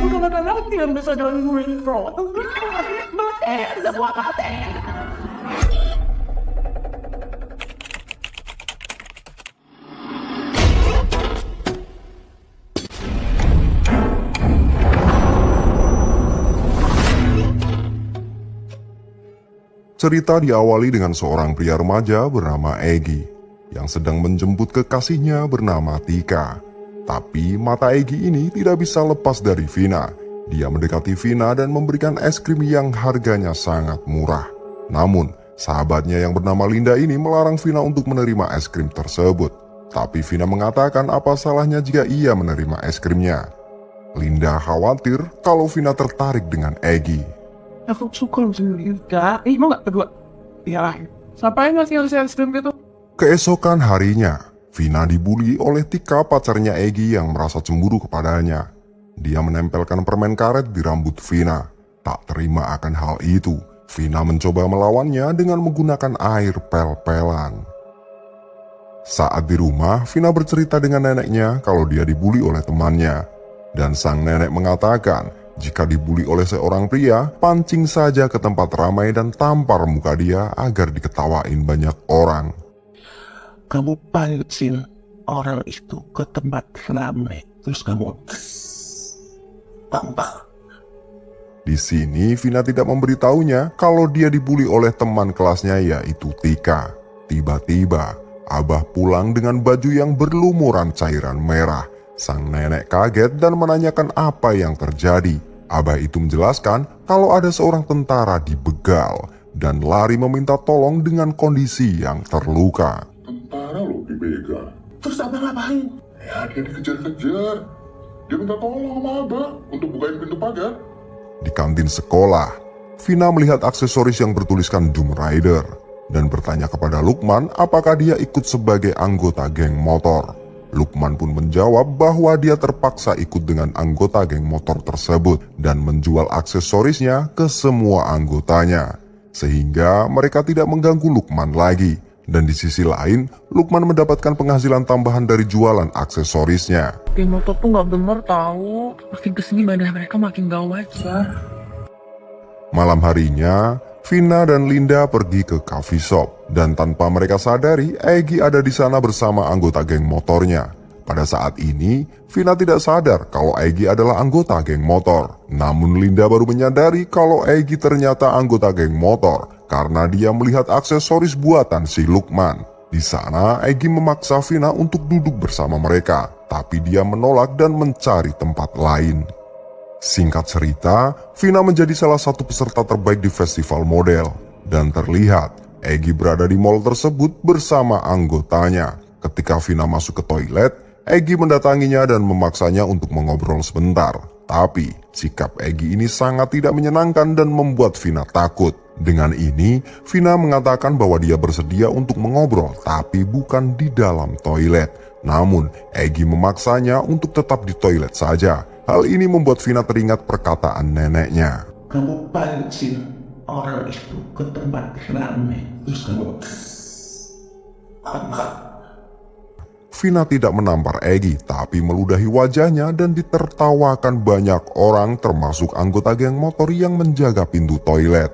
bukan ada lagi yang bisa gangguin bro. Semua kata. Cerita diawali dengan seorang pria remaja bernama Egy yang sedang menjemput kekasihnya bernama Tika. Tapi mata Egy ini tidak bisa lepas dari Vina. Dia mendekati Vina dan memberikan es krim yang harganya sangat murah. Namun, sahabatnya yang bernama Linda ini melarang Vina untuk menerima es krim tersebut. Tapi Vina mengatakan apa salahnya jika ia menerima es krimnya. Linda khawatir kalau Vina tertarik dengan Egy. Aku suka sama Linda. Mau gak berdua? Ya, siapa yang ngasih es krim gitu? Keesokan harinya, Vina dibully oleh Tika, pacarnya Egy yang merasa cemburu kepadanya. Dia menempelkan permen karet di rambut Vina. Tak terima akan hal itu, Vina mencoba melawannya dengan menggunakan air pel-pelan. Saat di rumah, Vina bercerita dengan neneknya kalau dia dibully oleh temannya. Dan sang nenek mengatakan, jika dibully oleh seorang pria, pancing saja ke tempat ramai dan tampar muka dia agar diketawain banyak orang. Kamu pancing orang itu ke tempat ramai, terus kamu tampar. Di sini Vina tidak memberitahunya kalau dia dibully oleh teman kelasnya yaitu Tika. Tiba-tiba, Abah pulang dengan baju yang berlumuran cairan merah. Sang nenek kaget dan menanyakan apa yang terjadi. Abah itu menjelaskan kalau ada seorang tentara dibegal dan lari meminta tolong dengan kondisi yang terluka. Tentara loh dibegal. Terus abah ngapain? Ya dia dikejar-kejar. Dia minta tolong sama abah untuk bukain pintu pagar. Di kantin sekolah, Vina melihat aksesoris yang bertuliskan Doom Rider dan bertanya kepada Lukman apakah dia ikut sebagai anggota geng motor. Lukman pun menjawab bahwa dia terpaksa ikut dengan anggota geng motor tersebut dan menjual aksesorisnya ke semua anggotanya. Sehingga mereka tidak mengganggu Lukman lagi. Dan di sisi lain, Lukman mendapatkan penghasilan tambahan dari jualan aksesorisnya. Geng motor tuh gak bener tahu. Makin kesini badan mereka makin gak wajar. Malam harinya, Vina dan Linda pergi ke coffee shop dan tanpa mereka sadari, Egy ada di sana bersama anggota geng motornya. Pada saat ini, Vina tidak sadar kalau Egy adalah anggota geng motor. Namun Linda baru menyadari kalau Egy ternyata anggota geng motor karena dia melihat aksesoris buatan si Lukman. Di sana, Egy memaksa Vina untuk duduk bersama mereka, tapi dia menolak dan mencari tempat lain. Singkat cerita, Vina menjadi salah satu peserta terbaik di festival model. Dan terlihat, Egy berada di mall tersebut bersama anggotanya. Ketika Vina masuk ke toilet, Egy mendatanginya dan memaksanya untuk mengobrol sebentar. Tapi, sikap Egy ini sangat tidak menyenangkan dan membuat Vina takut. Dengan ini, Vina mengatakan bahwa dia bersedia untuk mengobrol, tapi bukan di dalam toilet. Namun, Egy memaksanya untuk tetap di toilet saja. Hal ini membuat Vina teringat perkataan neneknya. Kamu pancing orang itu ke tempat ramai, terus kamu tampar. Vina tidak menampar Egy, tapi meludahi wajahnya dan ditertawakan banyak orang termasuk anggota geng motor yang menjaga pintu toilet.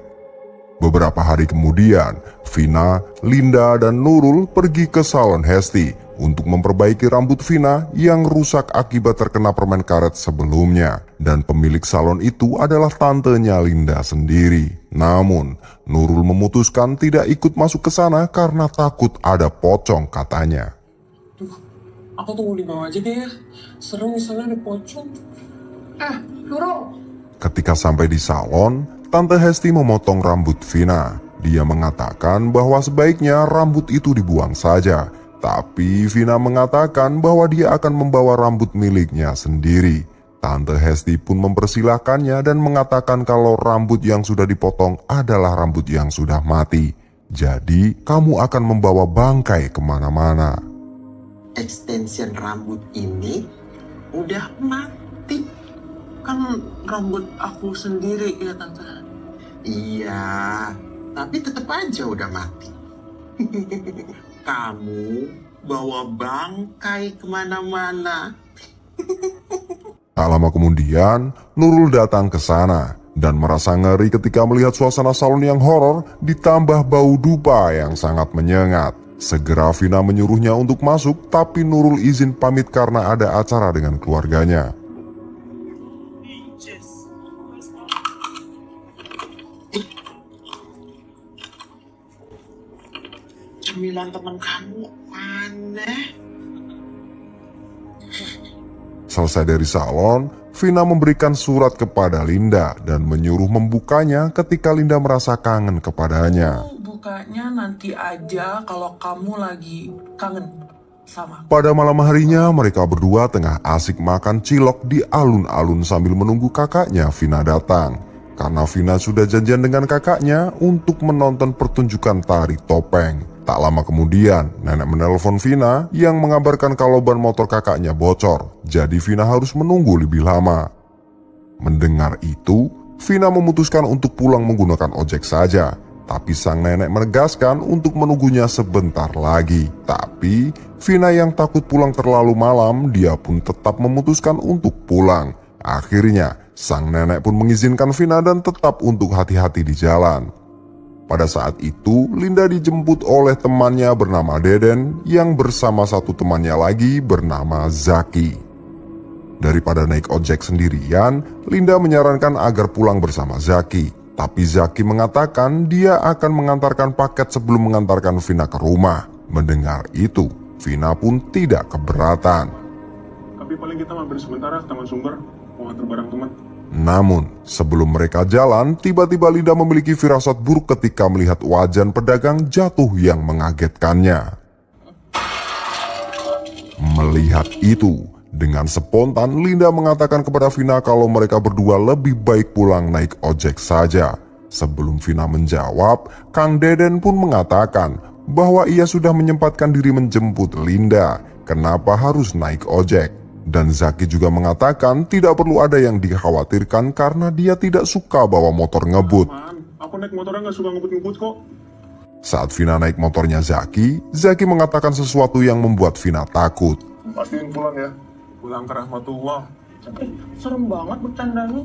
Beberapa hari kemudian, Vina, Linda, dan Nurul pergi ke salon Hesti untuk memperbaiki rambut Vina yang rusak akibat terkena permen karet sebelumnya. Dan pemilik salon itu adalah tantenya Linda sendiri. Namun, Nurul memutuskan tidak ikut masuk ke sana karena takut ada pocong katanya. Aku tunggu di bawah aja deh ya. Serem di sana ada pocong. Nurul. Ketika sampai di salon, Tante Hesti memotong rambut Vina. Dia mengatakan bahwa sebaiknya rambut itu dibuang saja. Tapi Vina mengatakan bahwa dia akan membawa rambut miliknya sendiri. Tante Hesti pun mempersilahkannya dan mengatakan kalau rambut yang sudah dipotong adalah rambut yang sudah mati. Jadi kamu akan membawa bangkai kemana-mana. Extension rambut ini udah mati. Kan rambut aku sendiri ya tante. Iya, tapi tetap aja udah mati. Kamu bawa bangkai kemana-mana. Tak lama kemudian, Nurul datang ke sana dan merasa ngeri ketika melihat suasana salon yang horor ditambah bau dupa yang sangat menyengat. Segera Vina menyuruhnya untuk masuk, tapi Nurul izin pamit karena ada acara dengan keluarganya. Cemilan teman kamu aneh. Selesai dari salon, Vina memberikan surat kepada Linda dan menyuruh membukanya ketika Linda merasa kangen kepadanya. Bukanya nanti aja kalau kamu lagi kangen sama. Pada malam harinya, mereka berdua tengah asik makan cilok di alun-alun sambil menunggu kakaknya Vina datang. Karena Vina sudah janjian dengan kakaknya untuk menonton pertunjukan tari topeng. Tak lama kemudian, nenek menelpon Vina yang mengabarkan kalau ban motor kakaknya bocor. Jadi Vina harus menunggu lebih lama. Mendengar itu, Vina memutuskan untuk pulang menggunakan ojek saja. Tapi sang nenek menegaskan untuk menunggunya sebentar lagi. Tapi Vina yang takut pulang terlalu malam, dia pun tetap memutuskan untuk pulang. Akhirnya, sang nenek pun mengizinkan Vina dan tetap untuk hati-hati di jalan. Pada saat itu, Linda dijemput oleh temannya bernama Deden yang bersama satu temannya lagi bernama Zaki. Daripada naik ojek sendirian, Linda menyarankan agar pulang bersama Zaki. Tapi Zaki mengatakan dia akan mengantarkan paket sebelum mengantarkan Vina ke rumah. Mendengar itu, Vina pun tidak keberatan. Tapi paling kita mampir sebentar ya ke Taman Sumber, mau antar barang teman. Namun, sebelum mereka jalan, tiba-tiba Linda memiliki firasat buruk ketika melihat wajan pedagang jatuh yang mengagetkannya. Melihat itu, dengan spontan Linda mengatakan kepada Vina kalau mereka berdua lebih baik pulang naik ojek saja. Sebelum Vina menjawab, Kang Deden pun mengatakan bahwa ia sudah menyempatkan diri menjemput Linda. Kenapa harus naik ojek? Dan Zaki juga mengatakan tidak perlu ada yang dikhawatirkan karena dia tidak suka bawa motor ngebut. Aku naik motornya gak suka ngebut-ngebut kok. Saat Vina naik motornya Zaki mengatakan sesuatu yang membuat Vina takut. Pastiin pulang ya. Pulang ke rahmatullah. Serem banget bercandanya.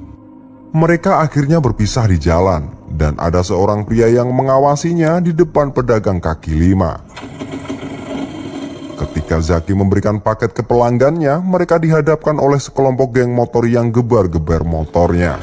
Mereka akhirnya berpisah di jalan dan ada seorang pria yang mengawasinya di depan pedagang kaki lima. Ketika Zaki memberikan paket ke pelanggannya, mereka dihadapkan oleh sekelompok geng motor yang gebar-gebar motornya.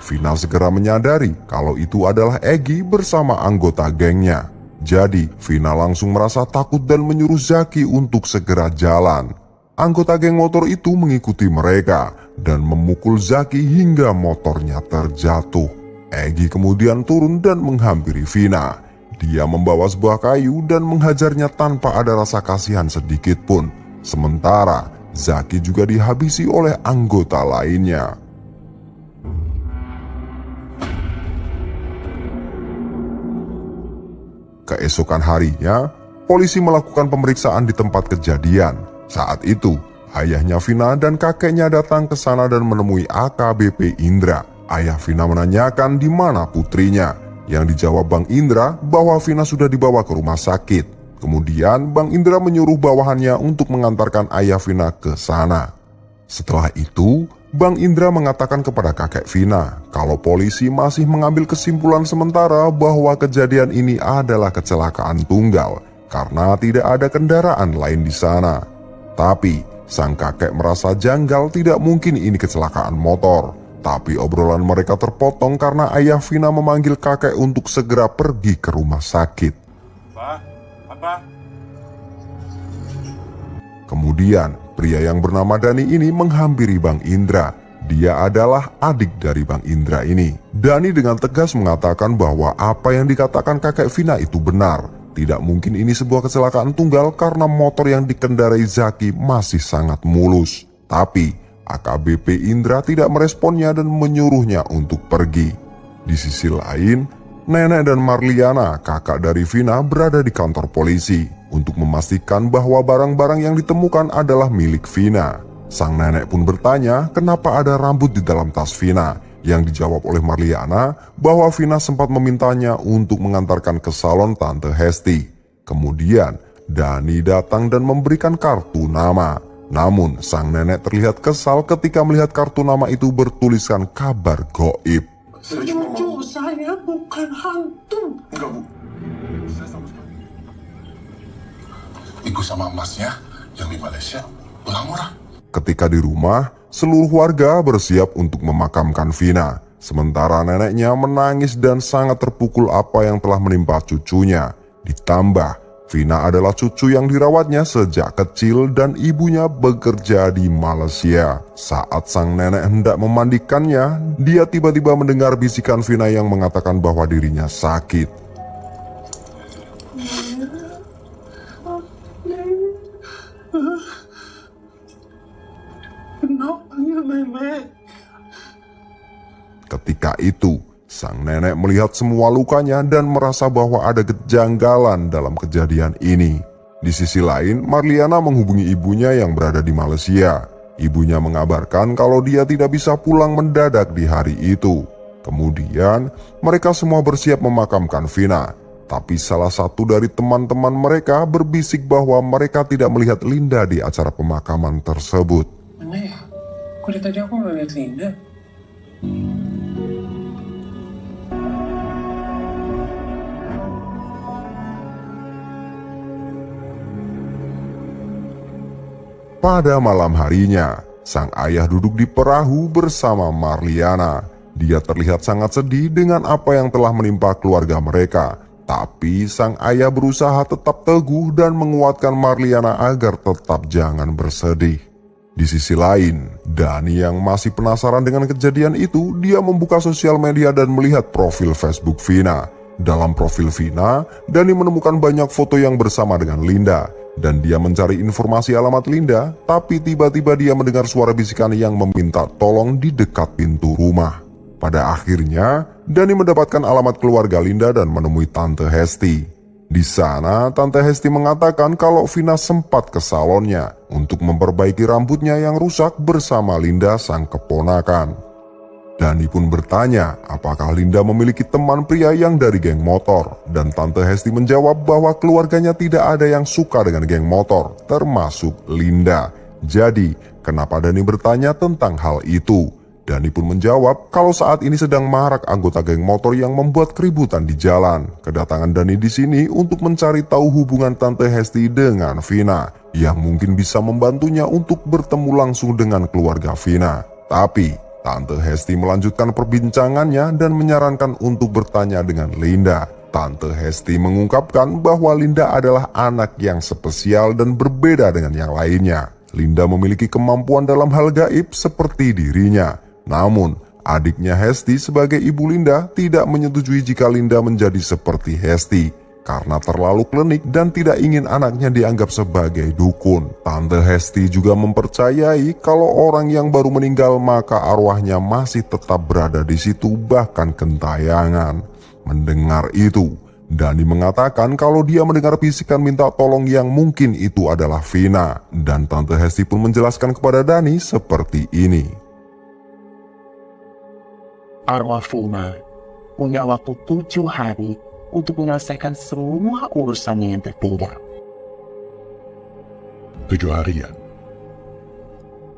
Vina segera menyadari kalau itu adalah Egy bersama anggota gengnya. Jadi, Vina langsung merasa takut dan menyuruh Zaki untuk segera jalan. Anggota geng motor itu mengikuti mereka dan memukul Zaki hingga motornya terjatuh. Egy kemudian turun dan menghampiri Vina. Dia membawa sebuah kayu dan menghajarnya tanpa ada rasa kasihan sedikit pun. Sementara, Zaki juga dihabisi oleh anggota lainnya. Keesokan harinya, polisi melakukan pemeriksaan di tempat kejadian. Saat itu, ayahnya Vina dan kakeknya datang ke sana dan menemui AKBP Indra. Ayah Vina menanyakan di mana putrinya. Yang dijawab Bang Indra bahwa Vina sudah dibawa ke rumah sakit. Kemudian Bang Indra menyuruh bawahannya untuk mengantarkan ayah Vina ke sana. Setelah itu, Bang Indra mengatakan kepada kakek Vina kalau polisi masih mengambil kesimpulan sementara bahwa kejadian ini adalah kecelakaan tunggal karena tidak ada kendaraan lain di sana. Tapi, sang kakek merasa janggal, tidak mungkin ini kecelakaan motor. Tapi obrolan mereka terpotong karena ayah Vina memanggil kakek untuk segera pergi ke rumah sakit. Apa? Kemudian, pria yang bernama Dani ini menghampiri Bang Indra. Dia adalah adik dari Bang Indra ini. Dani dengan tegas mengatakan bahwa apa yang dikatakan kakek Vina itu benar. Tidak mungkin ini sebuah kecelakaan tunggal karena motor yang dikendarai Zaki masih sangat mulus. Tapi AKBP Indra tidak meresponnya dan menyuruhnya untuk pergi. Di sisi lain, Nenek dan Marliana, kakak dari Vina, berada di kantor polisi untuk memastikan bahwa barang-barang yang ditemukan adalah milik Vina. Sang nenek pun bertanya kenapa ada rambut di dalam tas Vina, yang dijawab oleh Marliana bahwa Vina sempat memintanya untuk mengantarkan ke salon Tante Hesti. Kemudian Dani datang dan memberikan kartu nama. Namun sang nenek terlihat kesal ketika melihat kartu nama itu bertuliskan kabar goib. Cucu saya bukan hantu. Enggak, Bu. Saya sama sekali. Ibu sama emasnya yang di Malaysia pulang murah. Ketika di rumah, seluruh warga bersiap untuk memakamkan Vina. Sementara neneknya menangis dan sangat terpukul apa yang telah menimpa cucunya. Ditambah, Vina adalah cucu yang dirawatnya sejak kecil dan ibunya bekerja di Malaysia. Saat sang nenek hendak memandikannya, dia tiba-tiba mendengar bisikan Vina yang mengatakan bahwa dirinya sakit. Kenapa ya nenek? Ketika itu, sang nenek melihat semua lukanya dan merasa bahwa ada kejanggalan dalam kejadian ini. Di sisi lain, Marliana menghubungi ibunya yang berada di Malaysia. Ibunya mengabarkan kalau dia tidak bisa pulang mendadak di hari itu. Kemudian, mereka semua bersiap memakamkan Vina. Tapi salah satu dari teman-teman mereka berbisik bahwa mereka tidak melihat Linda di acara pemakaman tersebut. Mana ya? Kok dari tadi aku nggak lihat Linda? Pada malam harinya, sang ayah duduk di perahu bersama Marliana. Dia terlihat sangat sedih dengan apa yang telah menimpa keluarga mereka. Tapi sang ayah berusaha tetap teguh dan menguatkan Marliana agar tetap jangan bersedih. Di sisi lain, Dani yang masih penasaran dengan kejadian itu, dia membuka sosial media dan melihat profil Facebook Vina. Dalam profil Vina, Dani menemukan banyak foto yang bersama dengan Linda. Dan dia mencari informasi alamat Linda, tapi tiba-tiba dia mendengar suara bisikan yang meminta tolong di dekat pintu rumah. Pada akhirnya, Dani mendapatkan alamat keluarga Linda dan menemui Tante Hesti. Di sana, Tante Hesti mengatakan kalau Vina sempat ke salonnya untuk memperbaiki rambutnya yang rusak bersama Linda sang keponakan. Dani pun bertanya apakah Linda memiliki teman pria yang dari geng motor, dan Tante Hesti menjawab bahwa keluarganya tidak ada yang suka dengan geng motor, termasuk Linda. Jadi, kenapa Dani bertanya tentang hal itu? Dani pun menjawab kalau saat ini sedang marak anggota geng motor yang membuat keributan di jalan. Kedatangan Dani di sini untuk mencari tahu hubungan Tante Hesti dengan Vina, yang mungkin bisa membantunya untuk bertemu langsung dengan keluarga Vina. Tapi Tante Hesti melanjutkan perbincangannya dan menyarankan untuk bertanya dengan Linda. Tante Hesti mengungkapkan bahwa Linda adalah anak yang spesial dan berbeda dengan yang lainnya. Linda memiliki kemampuan dalam hal gaib seperti dirinya. Namun, adiknya Hesti sebagai ibu Linda tidak menyetujui jika Linda menjadi seperti Hesti, karena terlalu klinik dan tidak ingin anaknya dianggap sebagai dukun. Tante Hesti juga mempercayai kalau orang yang baru meninggal maka arwahnya masih tetap berada di situ bahkan gentayangan. Mendengar itu, Dani mengatakan kalau dia mendengar bisikan minta tolong yang mungkin itu adalah Vina. Dan Tante Hesti pun menjelaskan kepada Dani seperti ini. Arwah Vina punya waktu 7 hari untuk menyelesaikan semua urusannya yang tertinggal. 7 hari ya?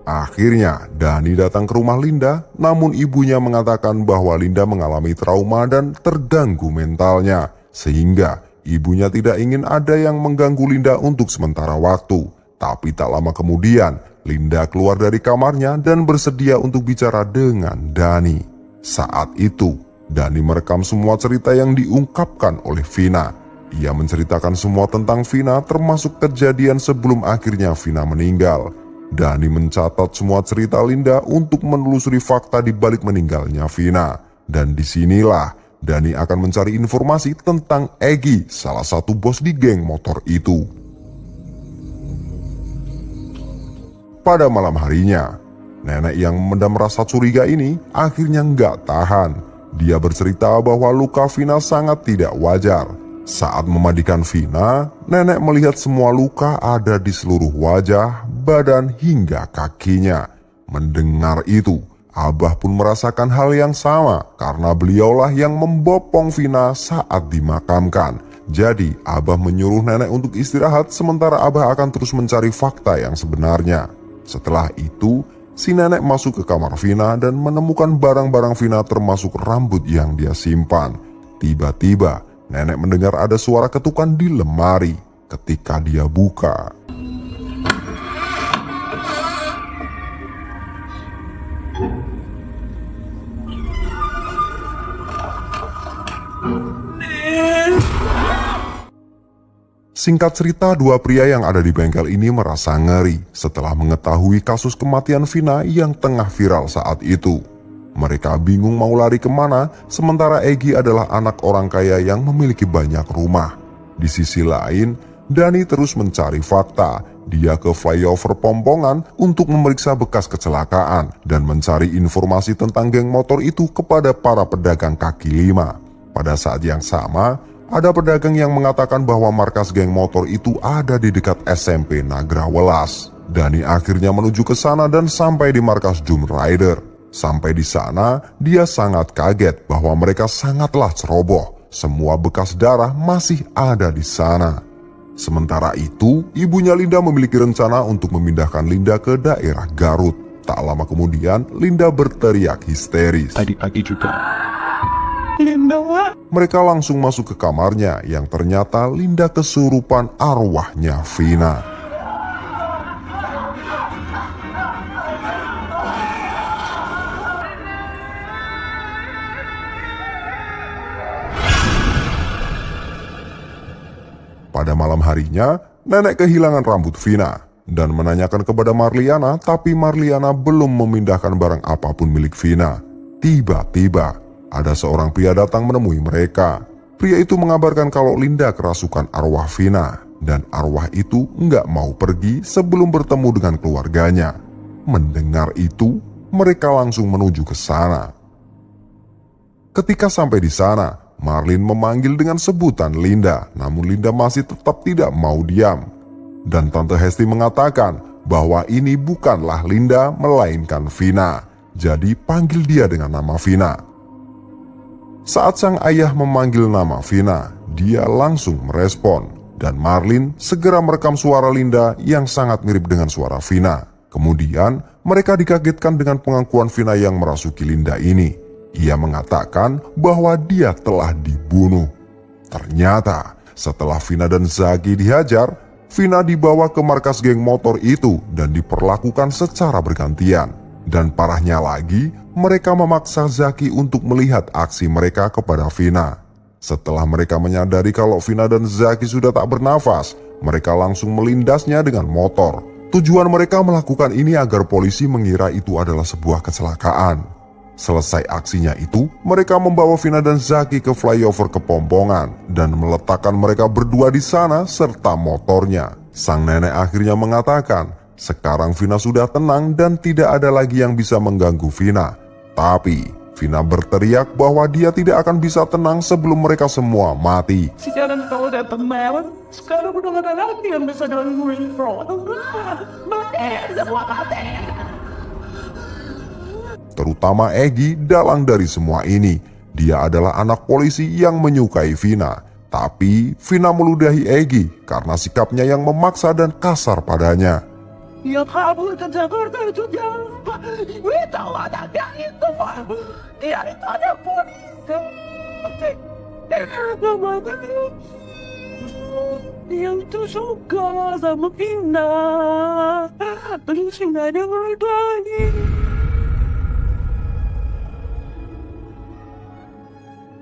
Akhirnya, Dani datang ke rumah Linda, namun ibunya mengatakan bahwa Linda mengalami trauma dan terganggu mentalnya, sehingga ibunya tidak ingin ada yang mengganggu Linda untuk sementara waktu. Tapi tak lama kemudian, Linda keluar dari kamarnya dan bersedia untuk bicara dengan Dani. Saat itu, Dani merekam semua cerita yang diungkapkan oleh Vina. Ia menceritakan semua tentang Vina termasuk kejadian sebelum akhirnya Vina meninggal. Dani mencatat semua cerita Linda untuk menelusuri fakta di balik meninggalnya Vina. Dan disinilah Dani akan mencari informasi tentang Egy, salah satu bos di geng motor itu. Pada malam harinya, nenek yang memendam rasa curiga ini akhirnya nggak tahan. Dia bercerita bahwa luka Vina sangat tidak wajar. Saat memandikan Vina, nenek melihat semua luka ada di seluruh wajah, badan hingga kakinya. Mendengar itu, Abah pun merasakan hal yang sama karena beliaulah yang membopong Vina saat dimakamkan. Jadi Abah menyuruh nenek untuk istirahat sementara Abah akan terus mencari fakta yang sebenarnya. Setelah itu, si nenek masuk ke kamar Vina dan menemukan barang-barang Vina termasuk rambut yang dia simpan. Tiba-tiba, nenek mendengar ada suara ketukan di lemari. Ketika dia buka, singkat cerita, dua pria yang ada di bengkel ini merasa ngeri setelah mengetahui kasus kematian Vina yang tengah viral saat itu. Mereka bingung mau lari kemana, sementara Egy adalah anak orang kaya yang memiliki banyak rumah. Di sisi lain, Dani terus mencari fakta. Dia ke flyover Pompongan untuk memeriksa bekas kecelakaan dan mencari informasi tentang geng motor itu kepada para pedagang kaki lima. Pada saat yang sama, ada pedagang yang mengatakan bahwa markas geng motor itu ada di dekat SMP Nagrawelas. Dani akhirnya menuju ke sana dan sampai di markas Doom Rider. Sampai di sana, dia sangat kaget bahwa mereka sangatlah ceroboh. Semua bekas darah masih ada di sana. Sementara itu, ibunya Linda memiliki rencana untuk memindahkan Linda ke daerah Garut. Tak lama kemudian, Linda berteriak histeris. Tadi pagi juga. Linda. Mereka langsung masuk ke kamarnya yang ternyata Linda kesurupan arwahnya Vina. Pada malam harinya, nenek kehilangan rambut Vina dan menanyakan kepada Marliana, tapi Marliana belum memindahkan barang apapun milik Vina. Tiba-tiba, ada seorang pria datang menemui mereka. Pria itu mengabarkan kalau Linda kerasukan arwah Vina dan arwah itu nggak mau pergi sebelum bertemu dengan keluarganya. Mendengar itu, mereka langsung menuju ke sana. Ketika sampai di sana, Marlin memanggil dengan sebutan Linda, namun Linda masih tetap tidak mau diam. Dan Tante Hesti mengatakan bahwa ini bukanlah Linda melainkan Vina. Jadi panggil dia dengan nama Vina. Saat sang ayah memanggil nama Vina, dia langsung merespon. Dan Marlin segera merekam suara Linda yang sangat mirip dengan suara Vina. Kemudian mereka dikagetkan dengan pengakuan Vina yang merasuki Linda ini. Ia mengatakan bahwa dia telah dibunuh. Ternyata setelah Vina dan Zaki dihajar, Vina dibawa ke markas geng motor itu dan diperlakukan secara bergantian. Dan parahnya lagi, mereka memaksa Zaki untuk melihat aksi mereka kepada Vina. Setelah mereka menyadari kalau Vina dan Zaki sudah tak bernafas, mereka langsung melindasnya dengan motor. Tujuan mereka melakukan ini agar polisi mengira itu adalah sebuah kecelakaan. Selesai aksinya itu, mereka membawa Vina dan Zaki ke flyover ke Pompongan dan meletakkan mereka berdua di sana serta motornya. Sang nenek akhirnya mengatakan, sekarang Vina sudah tenang dan tidak ada lagi yang bisa mengganggu Vina. Tapi, Vina berteriak bahwa dia tidak akan bisa tenang sebelum mereka semua mati. Sekarang kalau udah tenang, sekarang udah gak ada lagi yang bisa gangguin Bro. Terutama Egy dalang dari semua ini. Dia adalah anak polisi yang menyukai Vina. Tapi Vina meludahi Egy karena sikapnya yang memaksa dan kasar padanya. Ya kamu ke Jakarta itu jauh. Gue tahu ada itu. Dia itu ada polisi. Dia itu suka sama Vina. Terus nggak ada lagi.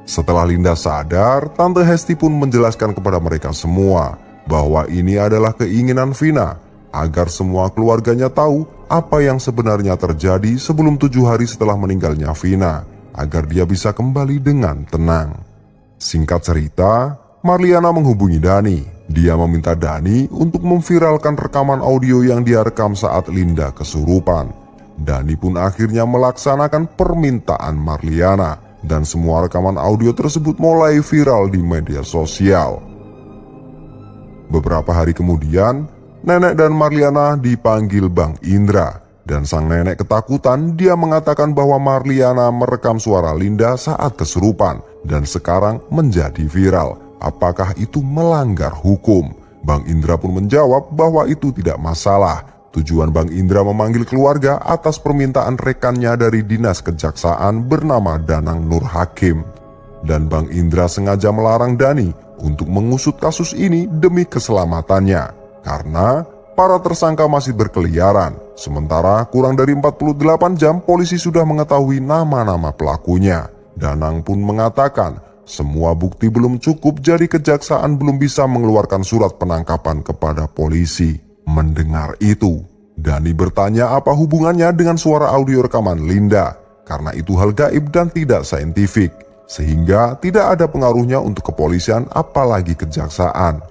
Setelah Linda sadar, Tante Hesti pun menjelaskan kepada mereka semua bahwa ini adalah keinginan Vina agar semua keluarganya tahu apa yang sebenarnya terjadi sebelum 7 hari setelah meninggalnya Vina, agar dia bisa kembali dengan tenang. Singkat cerita, Marliana menghubungi Dani. Dia meminta Dani untuk memviralkan rekaman audio yang dia rekam saat Linda kesurupan. Dani pun akhirnya melaksanakan permintaan Marliana. Dan semua rekaman audio tersebut mulai viral di media sosial. Beberapa hari kemudian, nenek dan Marliana dipanggil Bang Indra. Dan sang nenek ketakutan, dia mengatakan bahwa Marliana merekam suara Linda saat kesurupan. Dan sekarang menjadi viral. apakah itu melanggar hukum. Bang Indra pun menjawab bahwa itu tidak masalah. Tujuan Bang Indra memanggil keluarga atas permintaan rekannya dari Dinas Kejaksaan bernama Danang Nur Hakim. Dan Bang Indra sengaja melarang Dani untuk mengusut kasus ini demi keselamatannya. Karena para tersangka masih berkeliaran. Sementara kurang dari 48 jam polisi sudah mengetahui nama-nama pelakunya. Danang pun mengatakan semua bukti belum cukup, jadi kejaksaan belum bisa mengeluarkan surat penangkapan kepada polisi. Mendengar itu, Dani bertanya apa hubungannya dengan suara audio rekaman Linda, karena itu hal gaib dan tidak saintifik, sehingga tidak ada pengaruhnya untuk kepolisian apalagi kejaksaan.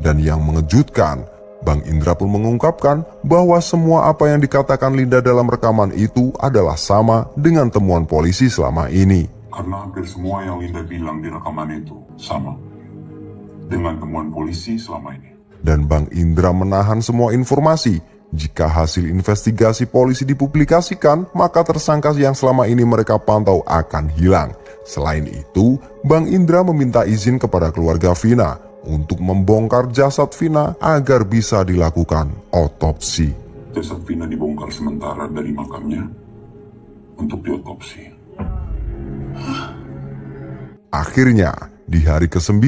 Dan yang mengejutkan, Bang Indra pun mengungkapkan bahwa semua apa yang dikatakan Linda dalam rekaman itu adalah sama dengan temuan polisi selama ini. Karena hampir semua yang Linda bilang di rekaman itu sama dengan temuan polisi selama ini. Dan Bang Indra menahan semua informasi. Jika hasil investigasi polisi dipublikasikan, maka tersangka yang selama ini mereka pantau akan hilang. Selain itu, Bang Indra meminta izin kepada keluarga Vina untuk membongkar jasad Vina agar bisa dilakukan otopsi. Jasad Vina dibongkar sementara dari makamnya untuk diotopsi. Akhirnya, di hari ke-9,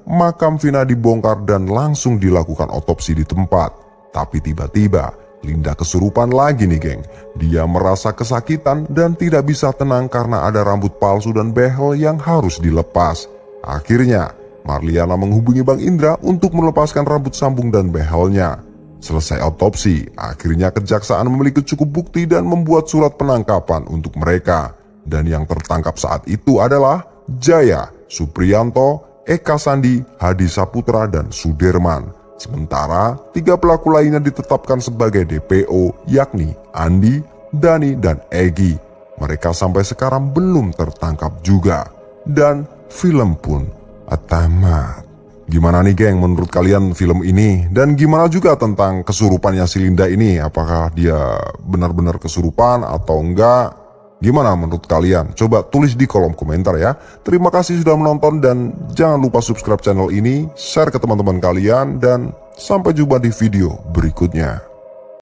makam Vina dibongkar dan langsung dilakukan otopsi di tempat. Tapi tiba-tiba, Linda kesurupan lagi nih geng. Dia merasa kesakitan dan tidak bisa tenang karena ada rambut palsu dan behel yang harus dilepas. Akhirnya, Marliana menghubungi Bang Indra untuk melepaskan rambut sambung dan behelnya. Selesai otopsi, akhirnya kejaksaan memiliki cukup bukti dan membuat surat penangkapan untuk mereka. Dan yang tertangkap saat itu adalah Jaya, Supriyanto, Eka Sandi, Hadi Saputra, dan Sudirman. Sementara 3 pelaku lainnya ditetapkan sebagai DPO, yakni Andi, Dani, dan Egi. Mereka sampai sekarang belum tertangkap juga. Dan film pun tamat. Gimana nih geng menurut kalian film ini? Dan gimana juga tentang kesurupannya si Linda ini? Apakah dia benar-benar kesurupan atau enggak? Gimana menurut kalian? Coba tulis di kolom komentar ya. Terima kasih sudah menonton dan jangan lupa subscribe channel ini, share ke teman-teman kalian, dan sampai jumpa di video berikutnya.